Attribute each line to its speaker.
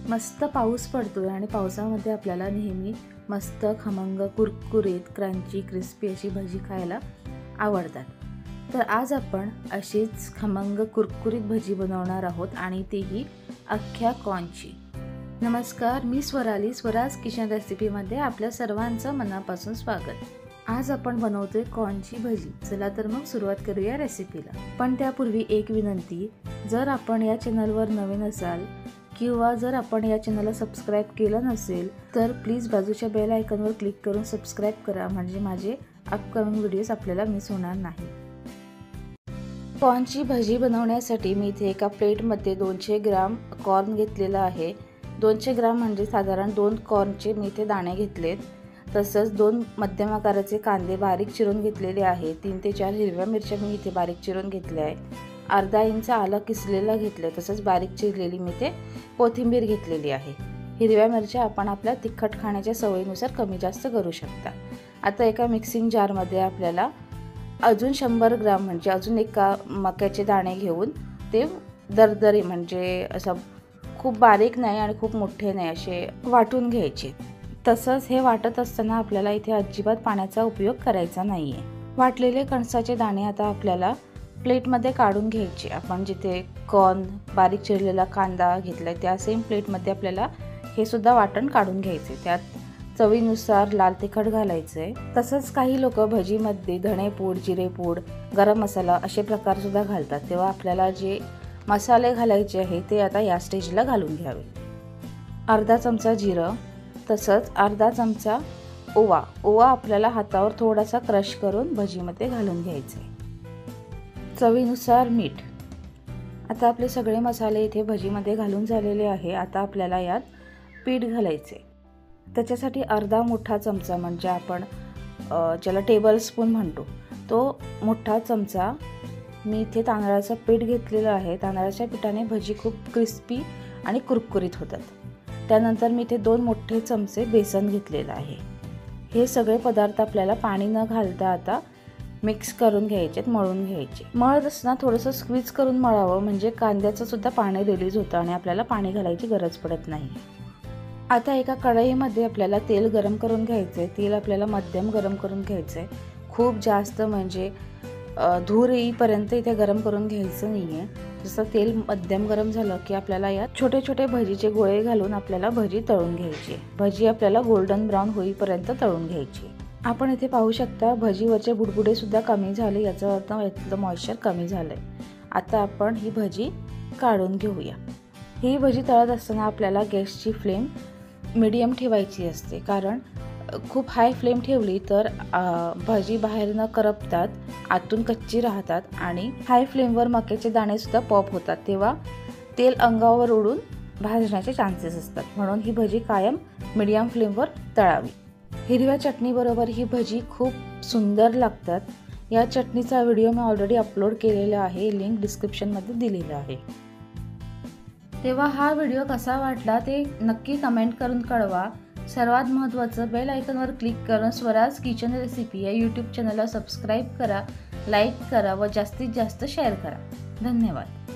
Speaker 1: मस्त पाऊस पडतोय आणि पावसामध्ये आपल्याला नेहमी मस्त खमंग कुरकुरीत क्रंची क्रिस्पी अशी भजी खायला आवडतात। तर आज आपण अशीच खमंग कुरकुरीत भजी बनवणार आहोत आणि तीही अख्ख्या कॉर्नची। नमस्कार, मी स्वराली, स्वराज किचन रेसिपीमध्ये आपल्या सर्वांचं मनापासून स्वागत। आज आपण बनवतोय कॉर्नची भजी। चला तर मग सुरुवात करूया रेसिपीला। पण त्यापूर्वी एक विनंती, जर आपण या चॅनलवर नवीन असाल किंवा जर आपण या चॅनलला सबस्क्राइब केलं नसेल तर प्लीज बाजूच्या बेल आयकॉनवर क्लिक करून सबस्क्राइब करा, म्हणजे माझे अपकमिंग व्हिडिओज आपल्याला मिस होणार नाही। कॉर्नची भजी बनवण्यासाठी मी इथे एका प्लेटमध्ये 200 ग्राम कॉर्न घेतलेला आहे। 200 ग्राम म्हणजे साधारण 2 कॉर्नचे मी इथे दाणे घेतलेत। तसंच 2 मध्यम आकाराचे कांदे बारीक चिरून घेतलेले आहे। 3 ते 4 हिरव्या मिरच्या मी इथे बारीक चिरून घेतल्या आहे। अर्धा इंच आलं किसलेलं घेतलं, तसंच बारीक चिरलेली मी इथे कोथिंबीर घेतलेली आहे। हिरव्या मिरच्या आपण आपल्या तिखट खाण्याच्या सवयीनुसार कमी जास्त करू शकता। आता एका मिक्सिंग जारमध्ये आपल्याला अजून 100 ग्राम म्हणजे अजून एका मक्याचे दाणे घेऊन ते दरदरी म्हणजे असं खूप बारीक नाही आणि खूप मोठे नाही असे वाटून घ्यायचे। तसंच हे वाटत असताना आपल्याला इथे अजिबात पाण्याचा उपयोग करायचा नाहीये। वाटलेले कणसाचे दाणे आता आपल्याला प्लेटमध्ये काढून घ्यायचे। आपण जिथे कॉर्न बारीक चिरलेला कांदा घेतलाय त्या सेम प्लेटमध्ये आपल्याला हे सुद्धा वाटण काढून घ्यायचे। त्यात चवीनुसार लाल तिखट घालायचे। तसंच काही लोक भजीमध्ये धणेपूड, जिरेपूड, गरम मसाला असे प्रकार सुद्धा घालतात। तेव्हा आपल्याला जे मसाले घालायचे आहे ते आता या स्टेजला घालून घ्यावे। अर्धा चमचा जिरं, तसंच अर्धा चमचा ओवा आपल्याला हातावर थोडासा क्रश करून भजीमध्ये घालून घ्यायचे। चवीनुसार मीठ। आता आपले सगळे मसाले इथे भजीमध्ये घालून झालेले आहे। आता आपल्याला यात पीठ घालायचे। त्याच्यासाठी अर्धा मोठा चमचा म्हणजे आपण ज्याला टेबल स्पून म्हणतो तो मोठा चमचा मी इथे तांदळाचं पीठ घेतलेलं आहे। तांदळाच्या पिठाने भजी खूप क्रिस्पी आणि कुरकुरीत होतात। त्यानंतर मी इथे 2 मोठे चमचे बेसन घेतलेलं आहे। हे सगळे पदार्थ आपल्याला पाणी न घालता आता मिक्स करून घ्यायचे, मळून घ्यायचे। मळत असताना थोडंसं स्क्वीज करून मळावं, म्हणजे कांद्याचं सुद्धा पाणी रिलीज होतं आणि आपल्याला पाणी घालायची गरज पडत नाही। आता एका कढईमध्ये आपल्याला तेल गरम करून घ्यायचं आहे। तेल आपल्याला मध्यम गरम करून घ्यायचं आहे। खूप जास्त म्हणजे धूर येईपर्यंत इथे गरम करून घ्यायचं नाही आहे। जसं तेल मध्यम गरम झालं की आपल्याला यात छोटे छोटे भजीचे गोळे घालून आपल्याला भजी तळून घ्यायची। भजी आपल्याला गोल्डन ब्राऊन होईपर्यंत तळून घ्यायची। आपण इथे पाहू शकता भजीवरचे बुडबुडे सुद्धा कमी झाले, याचा अर्थ यातलं मॉइश्चर कमी झालंय। आता आपण ही भजी काढून घेऊया। ही भजी तळत असताना आपल्याला गॅसची फ्लेम मीडियम ठेवायची असते, कारण खूप हाय फ्लेम ठेवली तर भजी बाहेर न करपतात, आतून कच्ची राहतात आणि हाय फ्लेमवर मक्याचे दाणे सुद्धा पॉप होतात, तेव्हा तेल अंगावर उडून भाजण्याचे चान्सेस असतात। म्हणून ही भजी कायम मीडियम फ्लेमवर तळावी। हिरव्या चटणीबरोबर ही भजी खूप सुंदर लागतात। या चटणीचा व्हिडिओ मी ऑलरेडी अपलोड केलेला आहे, लिंक डिस्क्रिप्शनमध्ये दिलेला आहे। तेव्हा हा व्हिडिओ कसा वाटला ते नक्की कमेंट करून कळवा। सर्वात महत्त्वाचं, बेल आयकॉनवर क्लिक करून स्वराज किचन रेसिपी या यूट्यूब चॅनलला सबस्क्राईब करा, लाईक करा व जास्तीत जास्त शेअर करा। धन्यवाद।